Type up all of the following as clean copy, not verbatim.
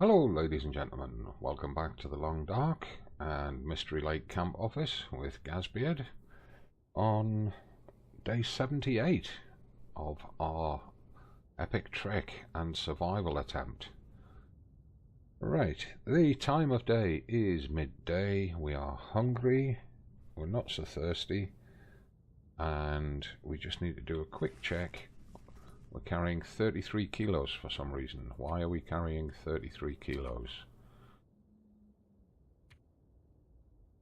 Hello ladies and gentlemen, welcome back to the Long Dark and Mystery Lake Camp Office with Gazbeard on day 78 of our epic trek and survival attempt. Right, the time of day is midday, we are hungry, we're not so thirsty, and we just need to do a quick check. We're carrying 33 kilos for some reason. Why are we carrying 33 kilos?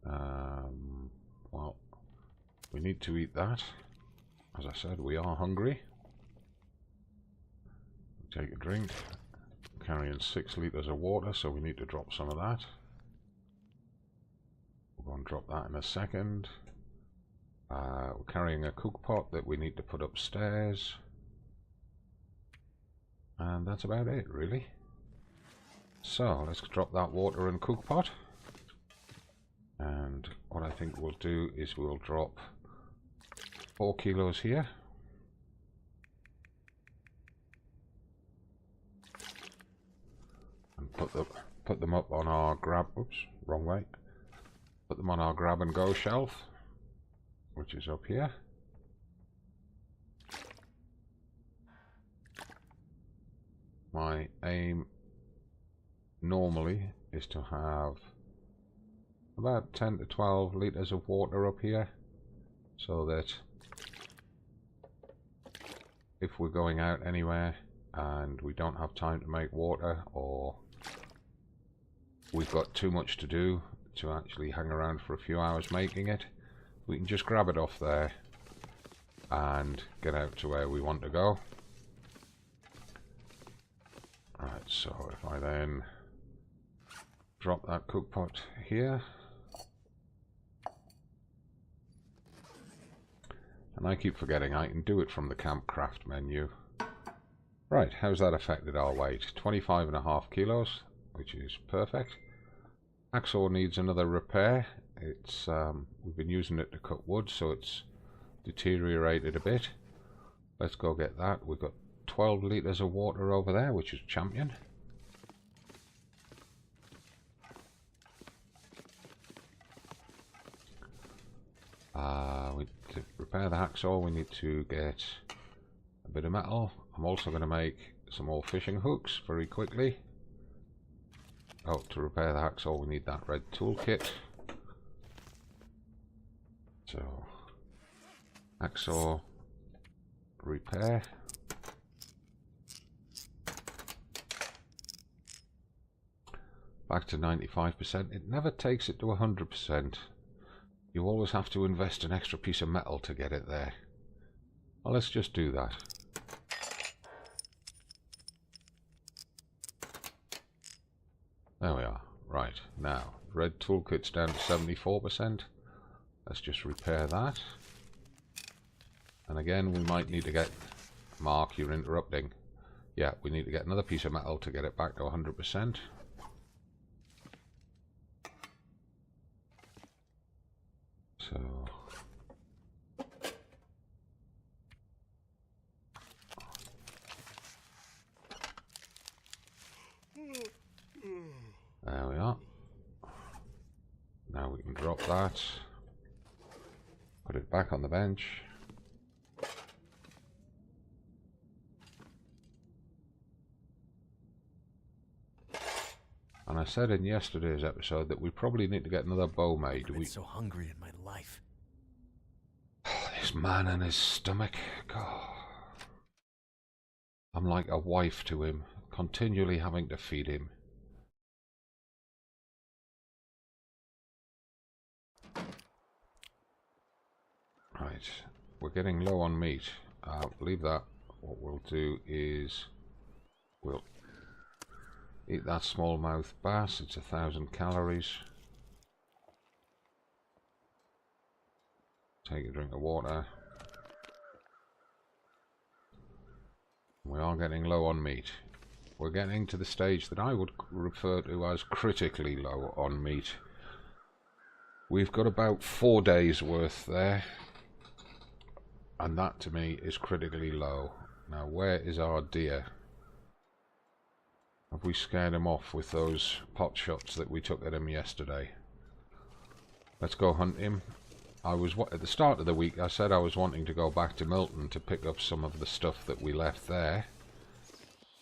Well, we need to eat that. As I said, we are hungry. Take a drink. We're carrying 6 litres of water, so we need to drop some of that. We're going to drop that in a second. We're carrying a cook pot that we need to put upstairs. And that's about it, really. So let's drop that water and cook pot. And what I think we'll do is we'll drop 4 kilos here. And put them up on our grab. Oops, wrong way. Put them on our grab and go shelf, which is up here. My aim normally is to have about 10 to 12 litres of water up here, so that if we're going out anywhere and we don't have time to make water, or we've got too much to do to actually hang around for a few hours making it, we can just grab it off there and get out to where we want to go. Right, so if I then drop that cook pot here, and I keep forgetting I can do it from the Campcraft menu. Right, how's that affected our weight? 25.5 kilos, which is perfect. Hacksaw needs another repair. It's we've been using it to cut wood, so it's deteriorated a bit. Let's go get that. We've got 12 litres of water over there, which is champion. To repair the hacksaw, we need to get a bit of metal. I'm also going to make some more fishing hooks very quickly. Oh, to repair the hacksaw, we need that red toolkit. So, hacksaw repair. Back to 95%. It never takes it to 100%. You always have to invest an extra piece of metal to get it there. Well, let's just do that. There we are. Right, now, red toolkit's down to 74%. Let's just repair that. And again, we might need to get... Mark, you're interrupting. Yeah, we need to get another piece of metal to get it back to 100%. So, there we are. Now we can drop that, put it back on the bench. And I said in yesterday's episode that we probably need to get another bow made. I've been so hungry in my life. This man and his stomach, God. I'm like a wife to him, continually having to feed him. Right, we're getting low on meat. Leave that. What we'll do is we'll eat that smallmouth bass. It's 1,000 calories. Take a drink of water. We are getting low on meat. We're getting to the stage that I would refer to as critically low on meat. We've got about 4 days worth there, and that to me is critically low. Now, where is our deer? Have we scared him off with those pot shots that we took at him yesterday? Let's go hunt him. At the start of the week I said I was wanting to go back to Milton to pick up some of the stuff that we left there.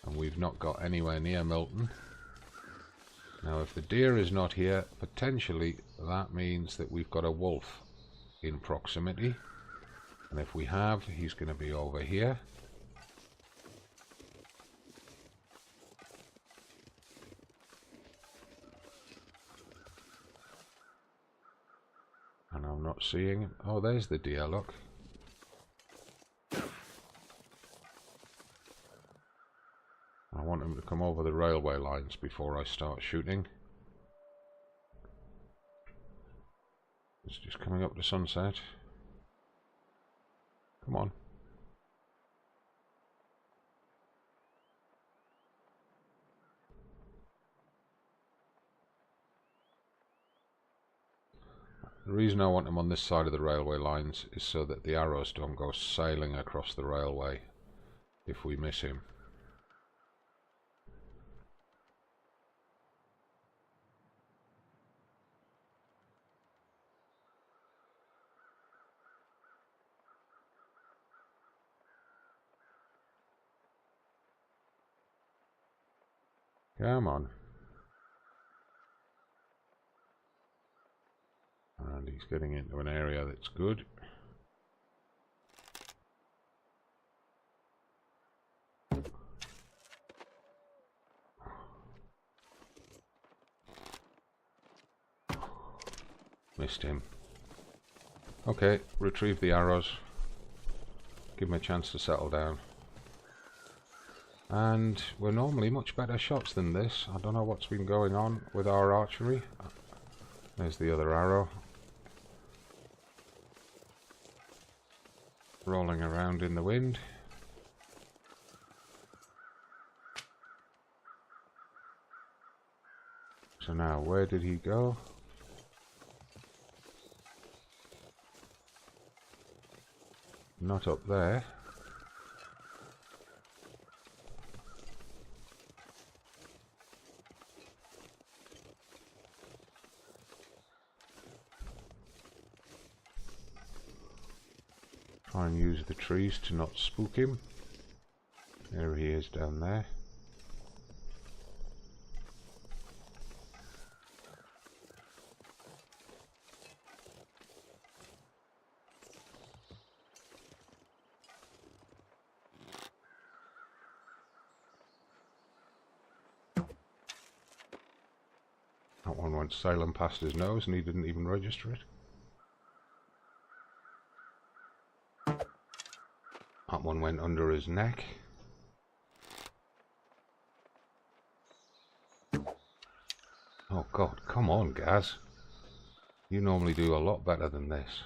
And we've not got anywhere near Milton. Now if the deer is not here, potentially that means that we've got a wolf in proximity. And if we have, he's going to be over here. And I'm not seeing him. Oh, there's the deer, look. I want him to come over the railway lines before I start shooting. It's just coming up to sunset. Come on. The reason I want him on this side of the railway lines is so that the arrows don't go sailing across the railway if we miss him. Come on. And he's getting into an area that's good. Missed him. Okay, retrieve the arrows. Give him a chance to settle down. And we're normally much better shots than this. I don't know what's been going on with our archery. There's the other arrow. Rolling around in the wind. So now, where did he go? Not up there. Try and use the trees to not spook him. There he is down there. That one went sailing past his nose and he didn't even register it. That one went under his neck. Oh God, come on, Gaz. You normally do a lot better than this.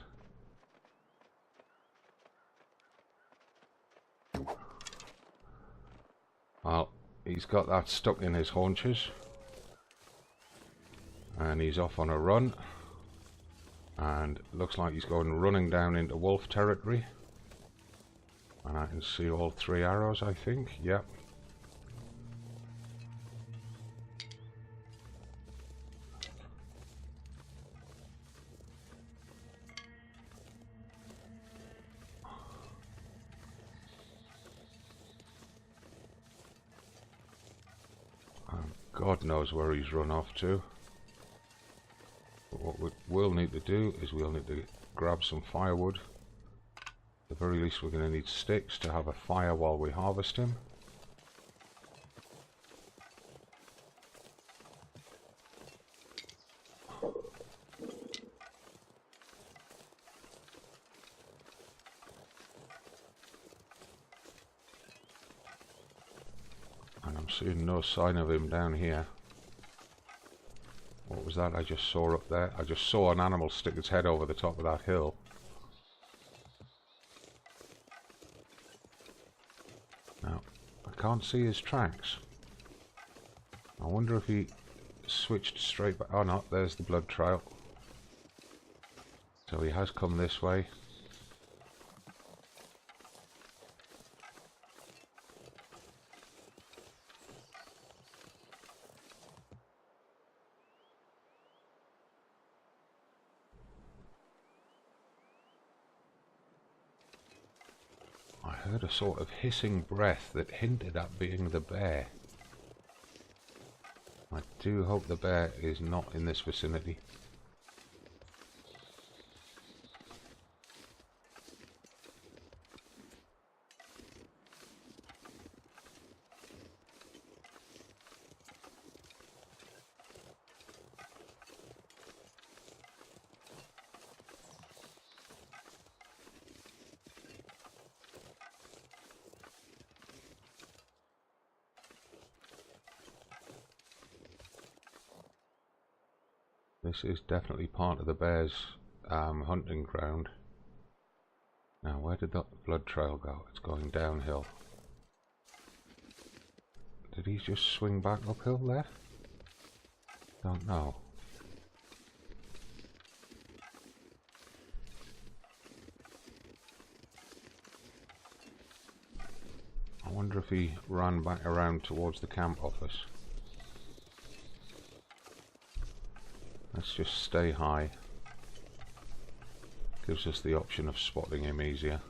Well, he's got that stuck in his haunches. And he's off on a run. And looks like he's going running down into wolf territory. And I can see all three arrows, I think. Yep. And God knows where he's run off to. But what we'll need to do is we'll need to grab some firewood. At the very least we're going to need sticks to have a fire while we harvest him. And I'm seeing no sign of him down here. What was that I just saw up there? I just saw an animal stick its head over the top of that hill. Now, I can't see his tracks. I wonder if he switched straight back. Oh no, there's the blood trail. So he has come this way. heard a sort of hissing breath that hinted at being the bear. I do hope the bear is not in this vicinity. This is definitely part of the bear's hunting ground. Now, where did that blood trail go? It's going downhill. Did he just swing back uphill there? Don't know. I wonder if he ran back around towards the camp office. Let's just stay high. Gives us the option of spotting him easier.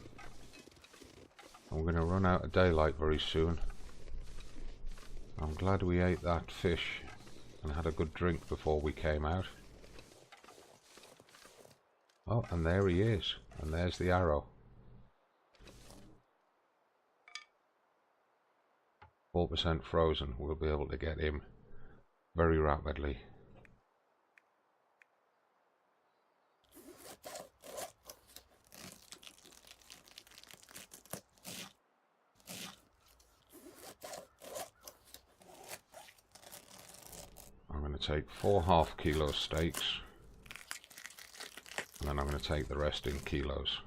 I'm going to run out of daylight very soon. I'm glad we ate that fish and had a good drink before we came out. Oh, and there he is. And there's the arrow. 4% frozen. We'll be able to get him very rapidly. I'm going to take 4 half-kilo steaks, and then I'm going to take the rest in kilos.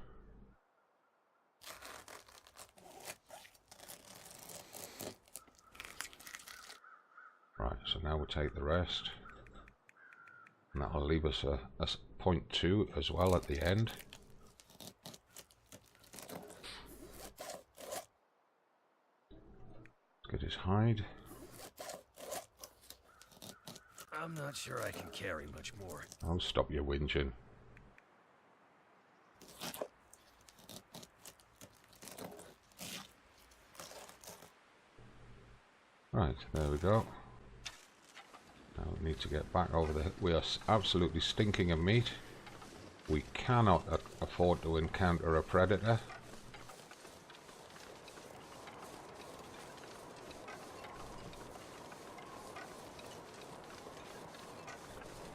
Right, so now we'll take the rest, and that'll leave us a 0.2 as well at the end. Let's get his hide. I'm not sure I can carry much more. I'll stop your whinging. Right, there we go. Now we need to get back over the... We are absolutely stinking of meat. We cannot afford to encounter a predator.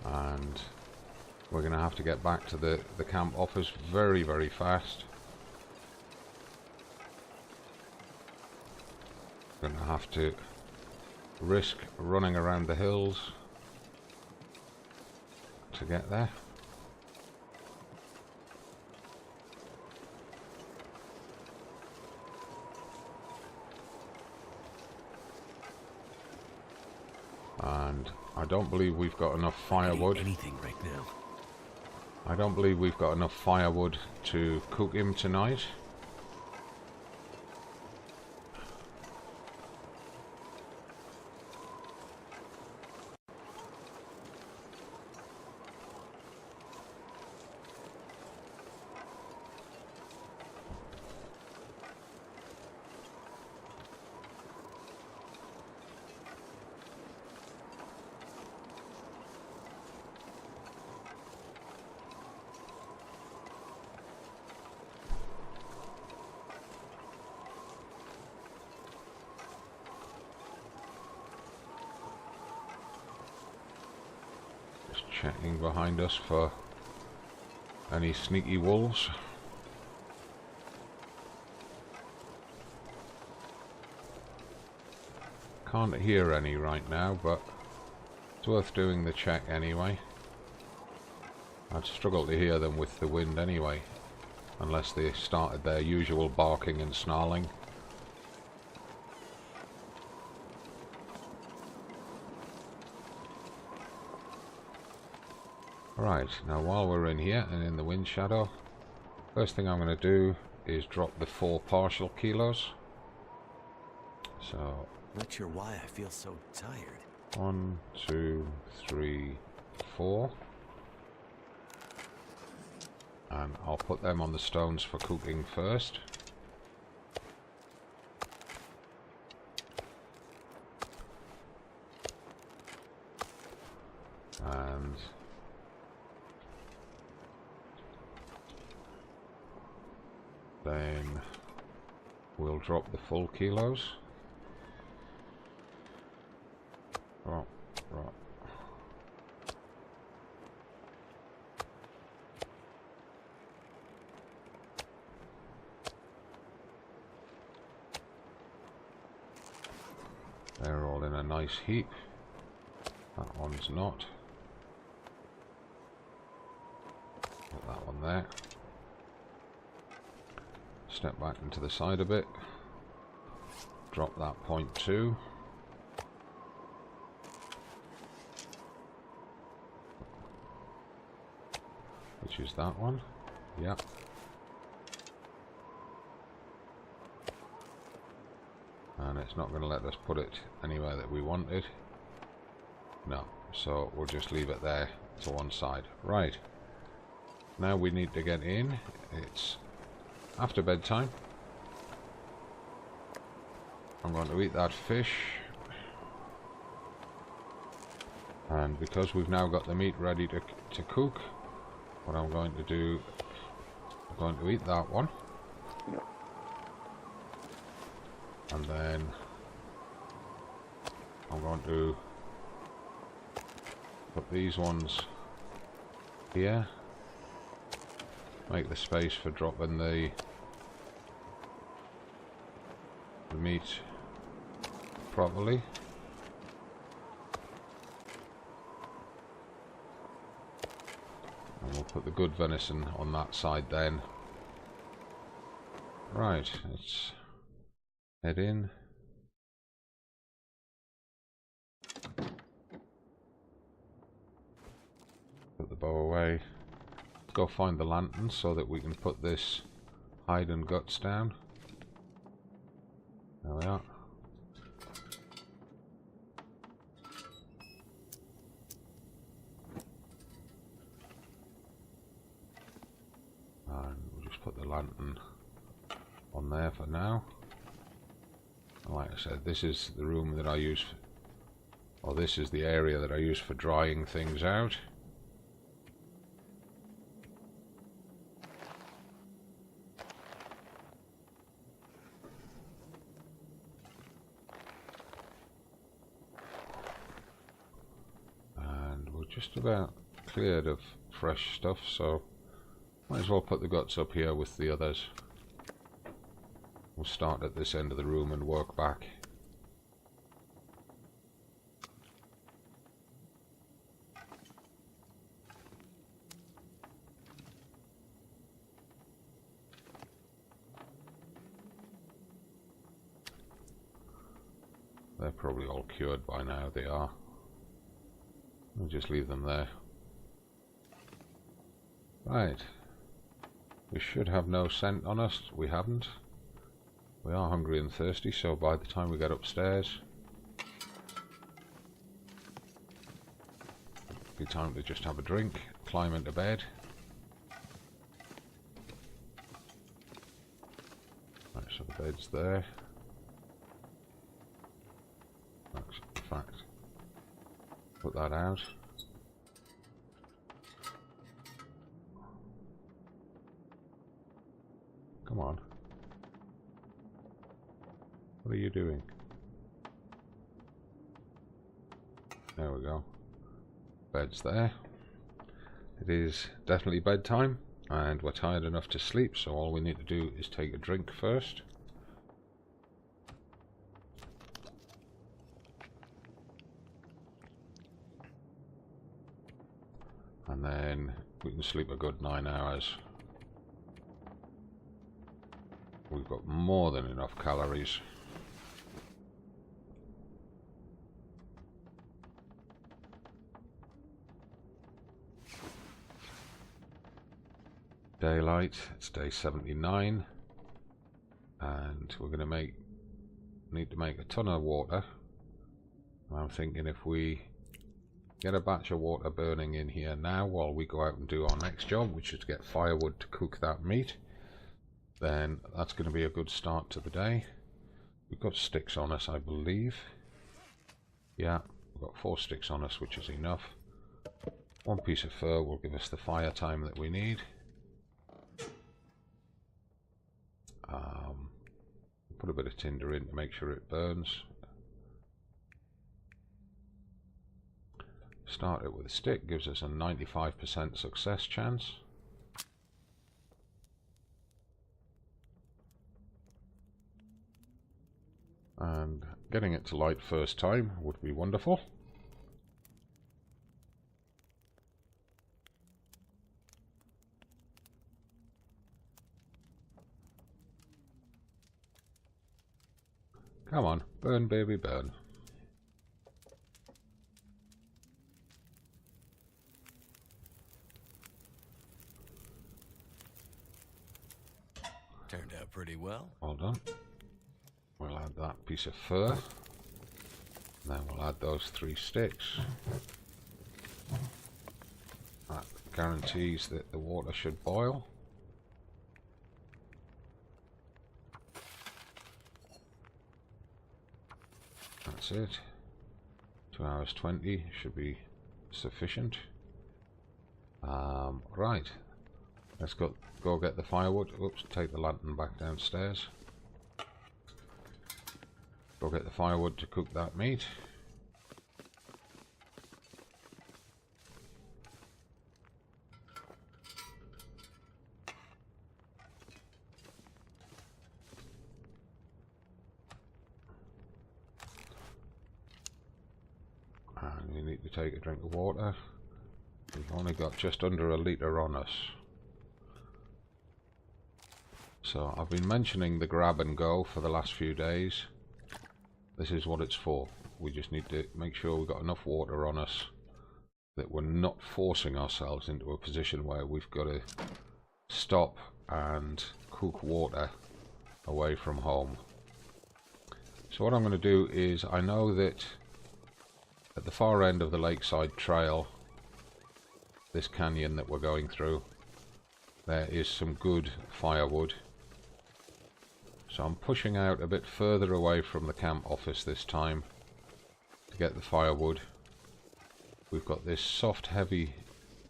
And we're going to have to get back to the camp office very, very fast. Going to have to risk running around the hills to get there. And I don't believe we've got enough firewood. Anything right now. I don't believe we've got enough firewood to cook him tonight. Checking behind us for any sneaky wolves. Can't hear any right now, but it's worth doing the check anyway. I'd struggle to hear them with the wind anyway, unless they started their usual barking and snarling. Right, now while we're in here and in the wind shadow, first thing I'm going to do is drop the 4 partial kilos. So, Not sure why I feel so tired. 1, 2, 3, 4. And I'll put them on the stones for cooking first. and then we'll drop the full kilos. Drop. They're all in a nice heap. That one's not. Put that one there. Step back into the side a bit. Drop that 0.2. Which is that one. Yep. And it's not going to let us put it anywhere that we want it. No. So we'll just leave it there to one side. Right. Now we need to get in. It's after bedtime. I'm going to eat that fish. And because we've now got the meat ready to cook, what I'm going to do, I'm going to eat that one. And then I'm going to put these ones here. Make the space for dropping the meat properly. And we'll put the good venison on that side then. Right, let's head in. Put the bow away. Go find the lantern so that we can put this hide and guts down. There we are. And we'll just put the lantern on there for now. And like I said, this is the room that I use, or this is the area that I use for drying things out. Just about cleared of fresh stuff, so might as well put the guts up here with the others. We'll start at this end of the room and work back. They're probably all cured by now, they are. We'll just leave them there. Right. We should have no scent on us. We haven't. We are hungry and thirsty, so by the time we get upstairs, it'll be time to just have a drink, climb into bed. Right, so the bed's there. In fact, put that out. Come on. What are you doing? There we go. Bed's there. It is definitely bedtime and we're tired enough to sleep, so all we need to do is take a drink first. And then we can sleep a good 9 hours. We've got more than enough calories. Daylight, it's day 79. And we're going to need to make a ton of water. I'm thinking if we get a batch of water burning in here now while we go out and do our next job, which is to get firewood to cook that meat, then that's going to be a good start to the day. We've got sticks on us, I believe. Yeah, we've got 4 sticks on us, which is enough. One piece of fur will give us the fire time that we need. Put a bit of tinder in to make sure it burns. Start it with a stick, gives us a 95% success chance. And getting it to light first time would be wonderful. Come on, burn baby burn. Turned out pretty well. Well done. We'll add that piece of fur. And then we'll add those 3 sticks. That guarantees that the water should boil. That's it. 2 hours 20 should be sufficient. Right. Let's go get the firewood. Oops, take the lantern back downstairs. Go get the firewood to cook that meat. And we need to take a drink of water. We've only got just under a litre on us. So I've been mentioning the grab and go for the last few days. This is what it's for. We just need to make sure we've got enough water on us that we're not forcing ourselves into a position where we've got to stop and cook water away from home. So what I'm going to do is, I know that at the far end of the lakeside trail, this canyon that we're going through, there is some good firewood. So I'm pushing out a bit further away from the camp office this time to get the firewood. We've got this soft heavy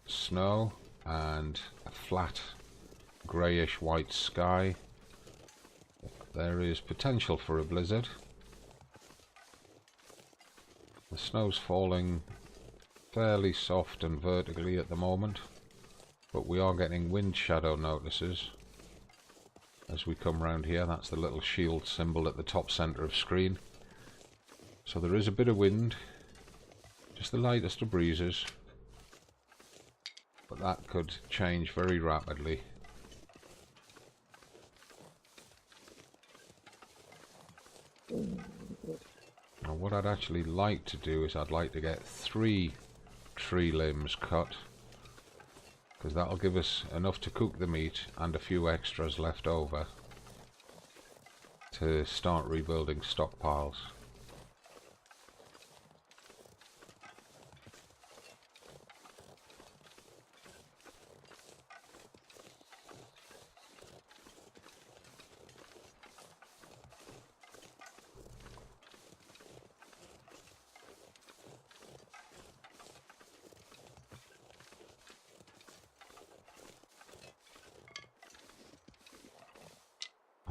snow and a flat greyish white sky. There is potential for a blizzard. The snow's falling fairly soft and vertically at the moment, but we are getting wind shadow notices as we come round here. That's the little shield symbol at the top centre of screen. So there is a bit of wind, just the lightest of breezes, but that could change very rapidly. Now what I'd actually like to do is I'd like to get 3 tree limbs cut, because that'll give us enough to cook the meat and a few extras left over to start rebuilding stockpiles.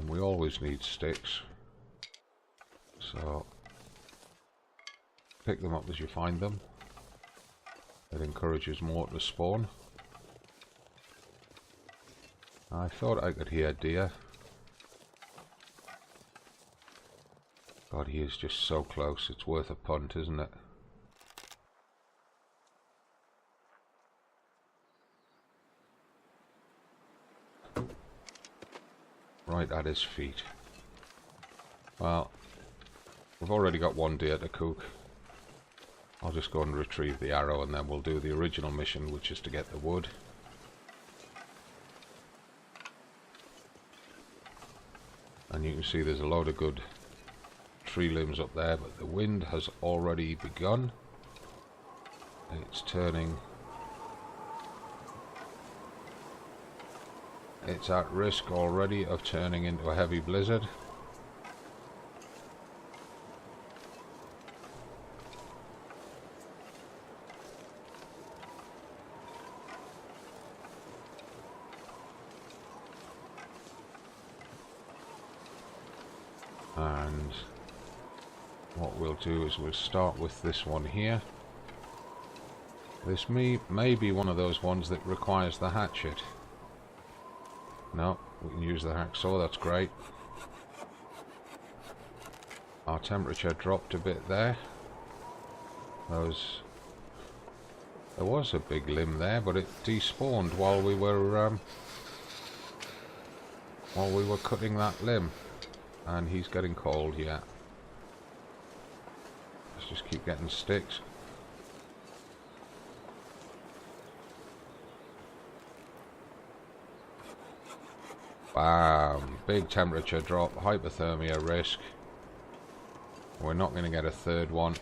We always need sticks, so pick them up as you find them. It encourages more to spawn. I thought I could hear deer. God, he is just so close, it's worth a punt, isn't it? Right at his feet. Well, we've already got 1 deer to cook. I'll just go and retrieve the arrow and then we'll do the original mission, which is to get the wood. And you can see there's a load of good tree limbs up there, but the wind has already begun. It's turning. It's at risk already of turning into a heavy blizzard. And what we'll do is we'll start with this one here. This may be one of those ones that requires the hatchet. No, we can use the hacksaw, that's great. Our temperature dropped a bit there. There was a big limb there, but it despawned while we were cutting that limb. And he's getting cold, yeah. Let's just keep getting sticks. Bam! Big temperature drop, hypothermia risk. We're not going to get a third one.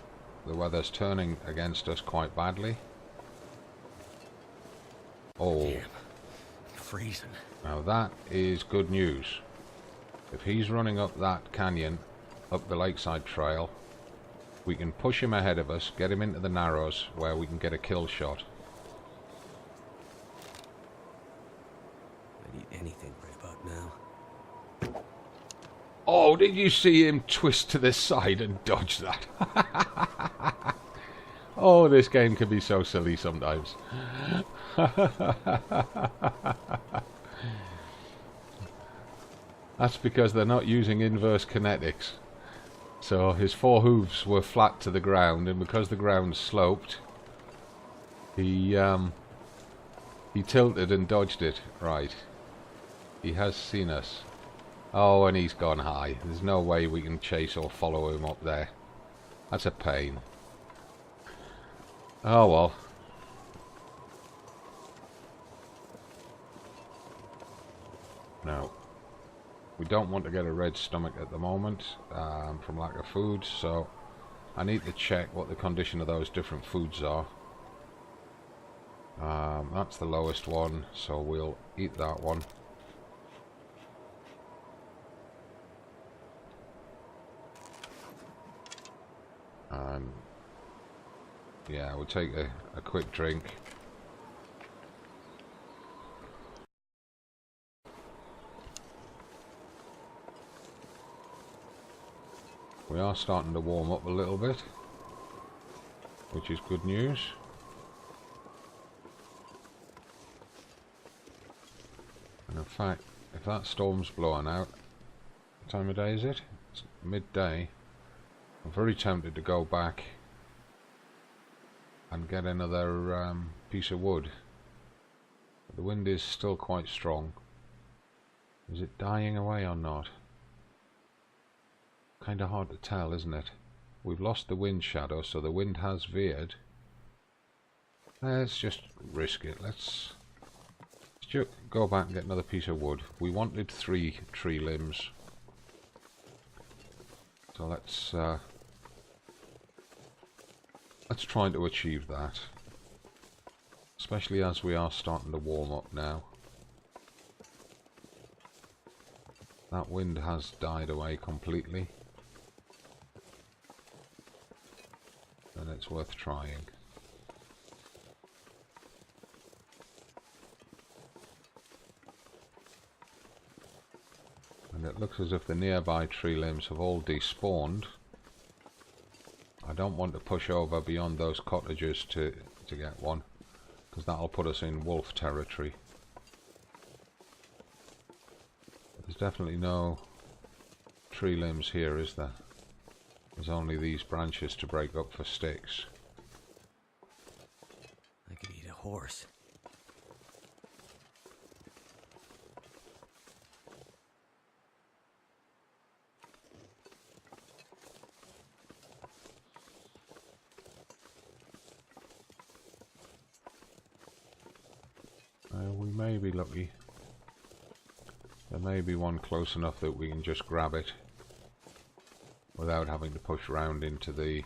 The weather's turning against us quite badly. Oh. Damn. Freezing. Now that is good news. If he's running up that canyon, up the lakeside trail, we can push him ahead of us, get him into the narrows where we can get a kill shot. I'd eat anything right about now. Oh, did you see him twist to the side and dodge that? Oh, this game can be so silly sometimes. That's because they're not using inverse kinetics. So his 4 hooves were flat to the ground, and because the ground sloped, he tilted and dodged it. Right. He has seen us. Oh, and he's gone high. There's no way we can chase or follow him up there. That's a pain. Oh well. Now, we don't want to get a red stomach at the moment from lack of food, so I need to check what the condition of those different foods are. That's the lowest one, so we'll eat that one. And yeah, we'll take a quick drink. We are starting to warm up a little bit, which is good news. And in fact, if that storm's blowing out, what time of day is it? It's midday. I'm very tempted to go back and get another piece of wood. But the wind is still quite strong. Is it dying away or not? Kind of hard to tell, isn't it? We've lost the wind shadow, so the wind has veered. Let's just risk it. Let's go back and get another piece of wood. We wanted 3 tree limbs. So let's try to achieve that. Especially as we are starting to warm up now. That wind has died away completely. And it's worth trying. And it looks as if the nearby tree limbs have all despawned. I don't want to push over beyond those cottages to get one, because that'll put us in wolf territory. There's definitely no tree limbs here, is there? There's only these branches to break up for sticks. I could eat a horse. We may be lucky. There may be one close enough that we can just grab it without having to push round into the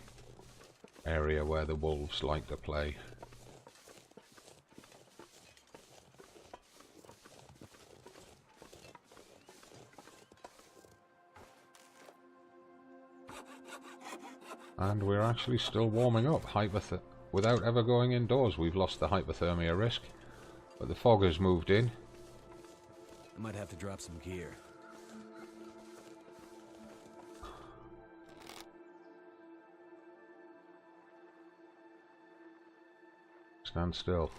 area where the wolves like to play. And we're actually still warming up without ever going indoors. We've lost the hypothermia risk, but the fog has moved in. I might have to drop some gear. Stand still.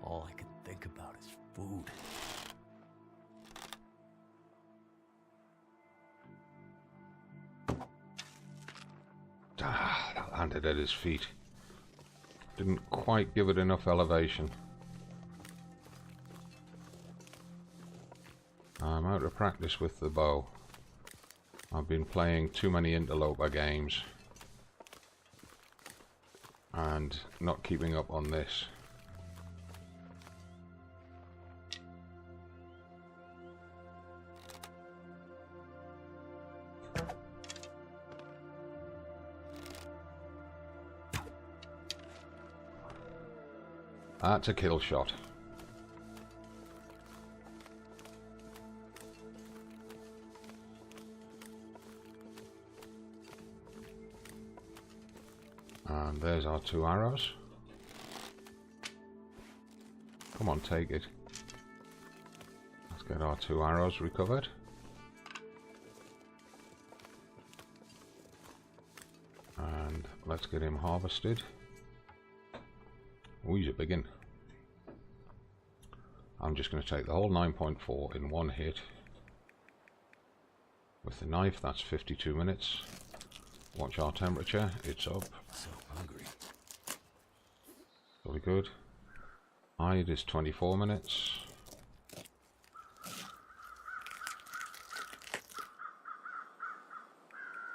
All I can think about is food. Ah, that landed at his feet. Didn't quite give it enough elevation. I'm out of practice with the bow. I've been playing too many interloper games and not keeping up on this. That's a kill shot. And there's our 2 arrows. Come on, take it. Let's get our 2 arrows recovered. And let's get him harvested. Oh, he's a big one. I'm just going to take the whole 9.4 in one hit. With the knife, that's 52 minutes. Watch our temperature, it's up. So hungry. Really good. Hide is 24 minutes.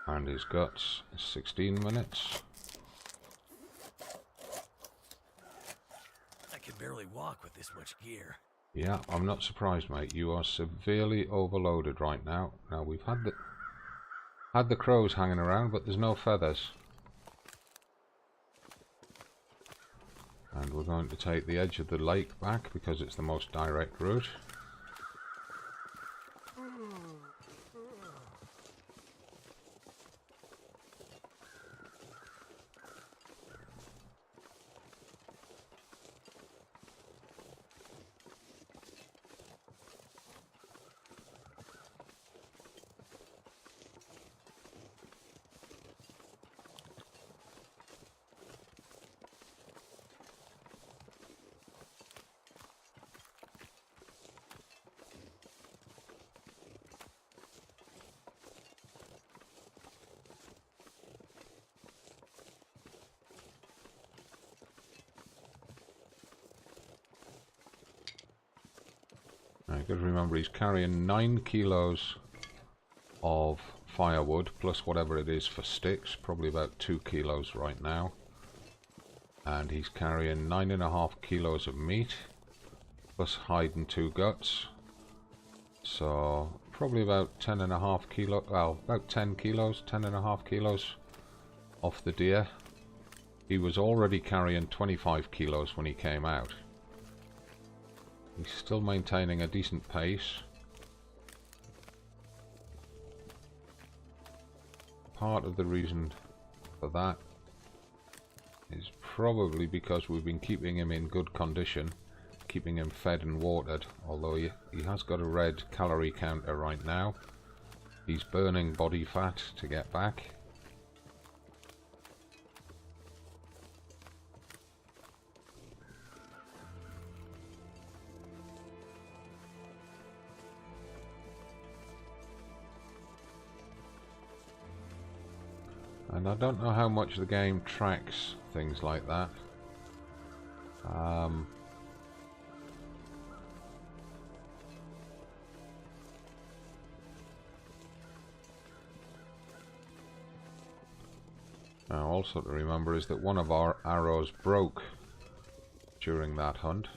And his guts is 16 minutes. I can barely walk with this much gear. Yeah, I'm not surprised, mate. You are severely overloaded right now. Now we've had the crows hanging around, but there's no feathers. And we're going to take the edge of the lake back because it's the most direct route. Now you've got to remember he's carrying 9 kilos of firewood plus whatever it is for sticks, probably about 2 kilos right now. And he's carrying 9.5 kilos of meat plus hide and 2 guts. So probably about 10.5 kilos, well, about 10 kilos, 10.5 kilos off the deer. He was already carrying 25 kilos when he came out. He's still maintaining a decent pace. Part of the reason for that is probably because we've been keeping him in good condition, keeping him fed and watered, although he has got a red calorie counter right now. He's burning body fat to get back. And I don't know how much the game tracks things like that. Now also to remember is that one of our arrows broke during that hunt.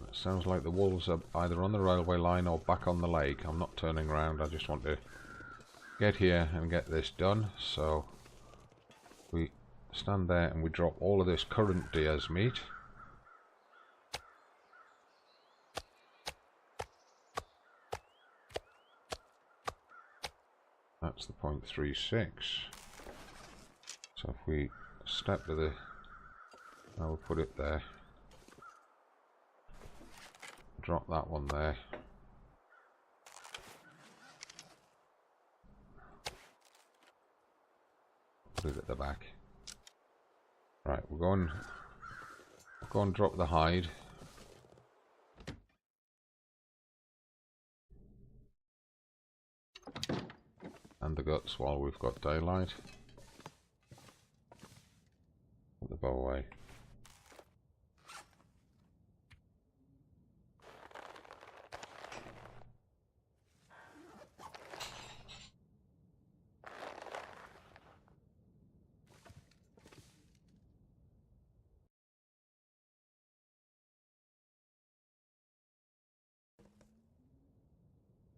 It sounds like the wolves are either on the railway line or back on the lake. I'm not turning around, I just want to get here and get this done. So we stand there and we drop all of this current deer's meat. That's the 0.36. So if we step to the, I will put it there, drop that one there, Put it at the back. Right, we're going to drop the hide. And the guts while we've got daylight. Put the bow away.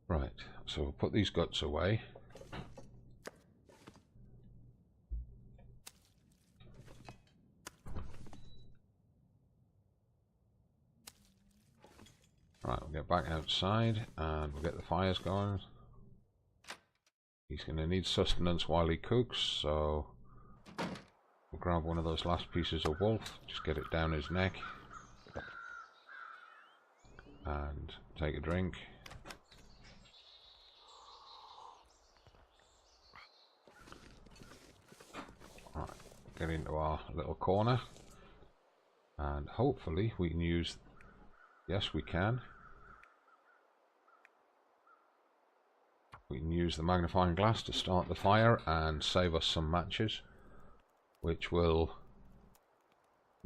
Right, so we'll put these guts away. Right, we'll get back outside and we'll get the fires going. He's going to need sustenance while he cooks, so we'll grab one of those last pieces of wolf, just get it down his neck and take a drink. Right, get into our little corner and hopefully we can use, yes we can. We can use the magnifying glass to start the fire and save us some matches, which will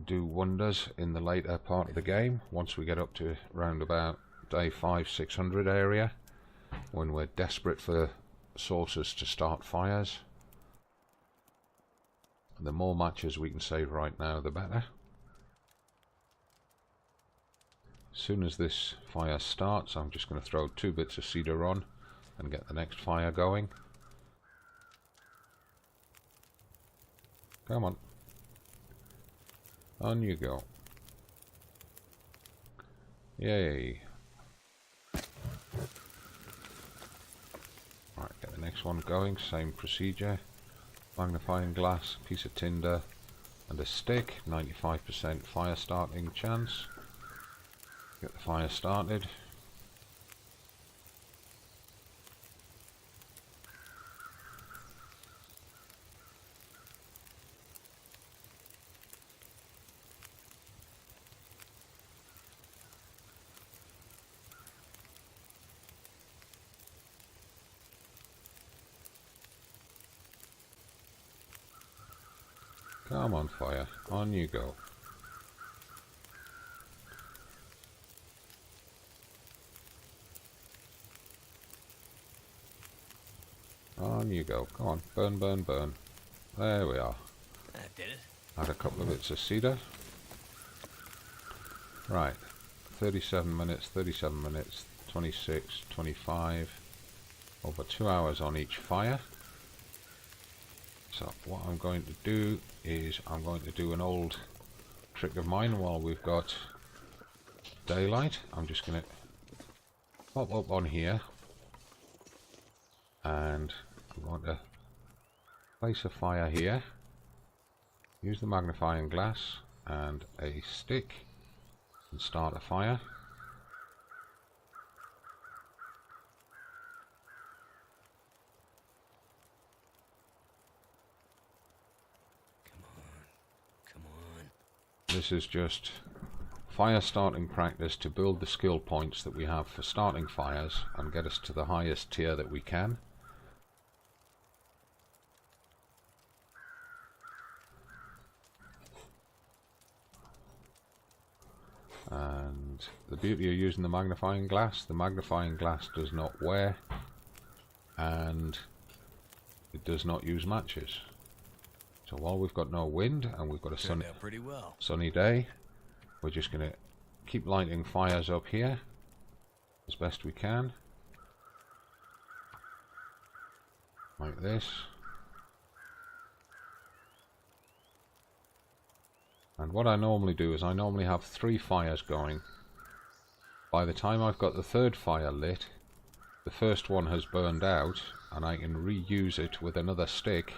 do wonders in the later part of the game once we get up to round about day 500-600 area, when we're desperate for sources to start fires. The more matches we can save right now, the better. As soon as this fire starts, I'm just going to throw 2 bits of cedar on and get the next fire going. Come on. On you go. Yay. Right, get the next one going, same procedure. Magnifying glass, piece of tinder and a stick, 95% fire starting chance. Get the fire started. Come on, fire, on you go. On you go. Come on, burn, burn, burn. There we are. That did it. Add a couple of bits of cedar. Right, 37 minutes, 26, 25. Over 2 hours on each fire. So what I'm going to do is I'm going to do an old trick of mine while we've got daylight. I'm just going to pop up on here and I'm going to place a fire here, use the magnifying glass and a stick and start a fire. This is just fire starting practice to build the skill points that we have for starting fires and get us to the highest tier that we can. And the beauty of using the magnifying glass does not wear and it does not use matches. So while we've got no wind and we've got a sunny day, we're just going to keep lighting fires up here as best we can. Like this. And what I normally do is I normally have 3 fires going. By the time I've got the 3rd fire lit, the first one has burned out and I can reuse it with another stick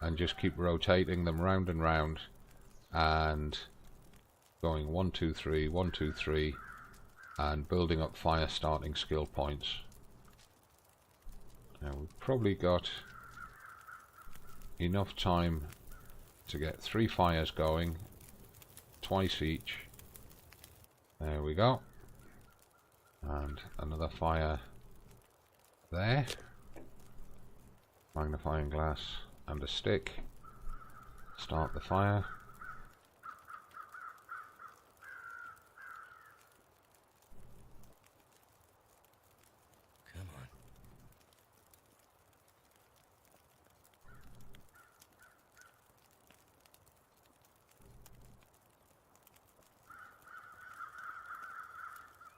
and just keep rotating them round and round and going 1, 2, 3, 1, 2, 3 and building up fire starting skill points. Now we've probably got enough time to get 3 fires going, twice each. There we go. And another fire there. Magnifying glass and a stick. Start the fire.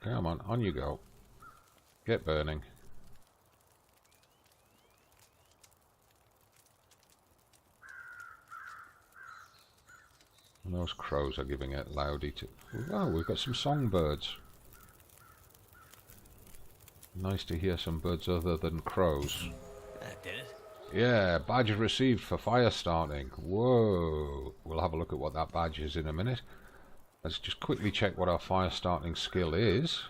Come on. Come on you go. Get burning. And those crows are giving it loudy to... Oh, we've got some songbirds. Nice to hear some birds other than crows. That did it. Yeah, badge received for fire starting. Whoa. We'll have a look at what that badge is in a minute. Let's just quickly check what our fire starting skill is.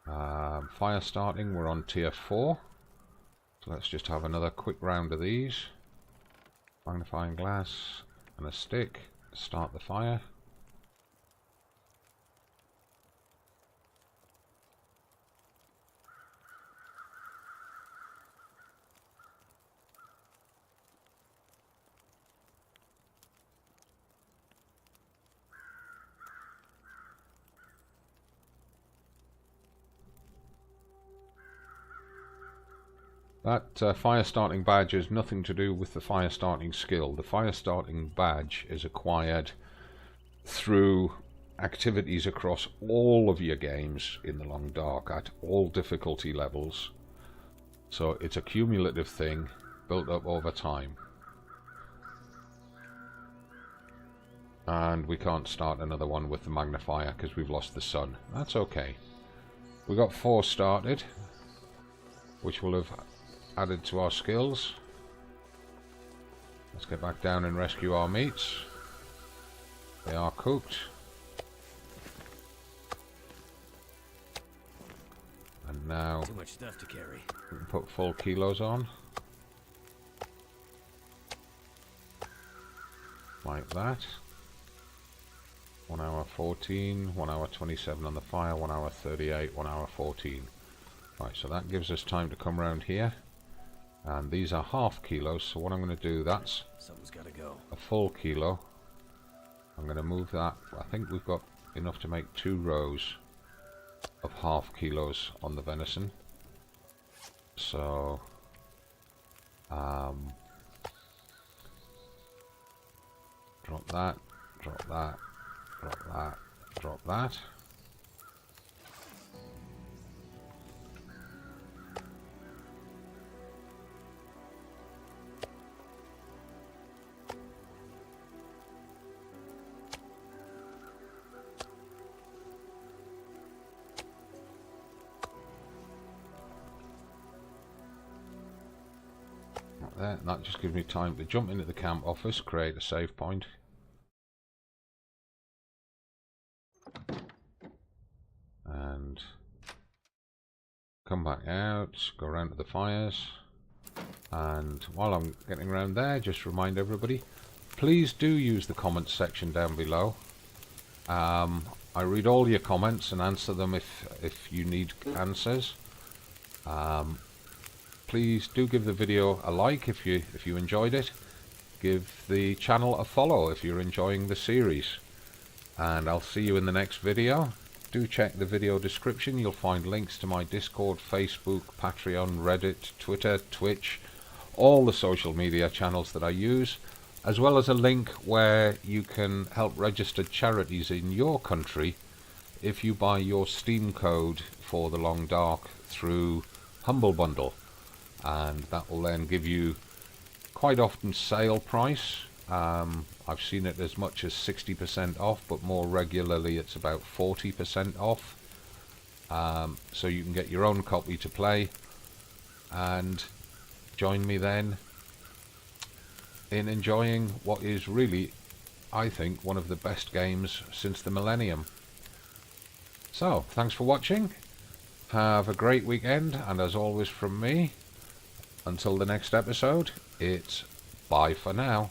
Fire starting, we're on tier 4. So let's just have another quick round of these. Magnifying glass and a stick. Start the fire. That fire starting badge has nothing to do with the fire starting skill. The fire starting badge is acquired through activities across all of your games in the Long Dark at all difficulty levels. So it's a cumulative thing built up over time. And we can't start another one with the magnifier because we've lost the sun. That's okay. We got 4 started, which will have added to our skills. Let's get back down and rescue our meats. They are cooked. And now Too much stuff to carry. we can put full kilos on. Like that. 1 hour 14, 1 hour 27 on the fire, 1 hour 38, 1 hour 14. Right, so that gives us time to come around here. And these are half kilos, so what I'm going to do, that's Something's gotta go. a full kilo. I'm going to move that. I think we've got enough to make 2 rows of half kilos on the venison. So, drop that, drop that, drop that, drop that. There, and that just gives me time to jump into the camp office, create a save point. And come back out, go around to the fires. And while I'm getting around there, just remind everybody, please do use the comments section down below. I read all your comments and answer them if you need answers. Please do give the video a like if you enjoyed it. Give the channel a follow if you're enjoying the series. And I'll see you in the next video. Do check the video description. You'll find links to my Discord, Facebook, Patreon, Reddit, Twitter, Twitch, all the social media channels that I use, as well as a link where you can help register charities in your country if you buy your Steam code for The Long Dark through Humble Bundle. And that will then give you quite often sale price. I've seen it as much as 60% off, but more regularly it's about 40% off. So you can get your own copy to play and join me then in enjoying what is really, I think, one of the best games since the millennium. So, thanks for watching. Have a great weekend, and as always from me, until the next episode, it's Bye for now.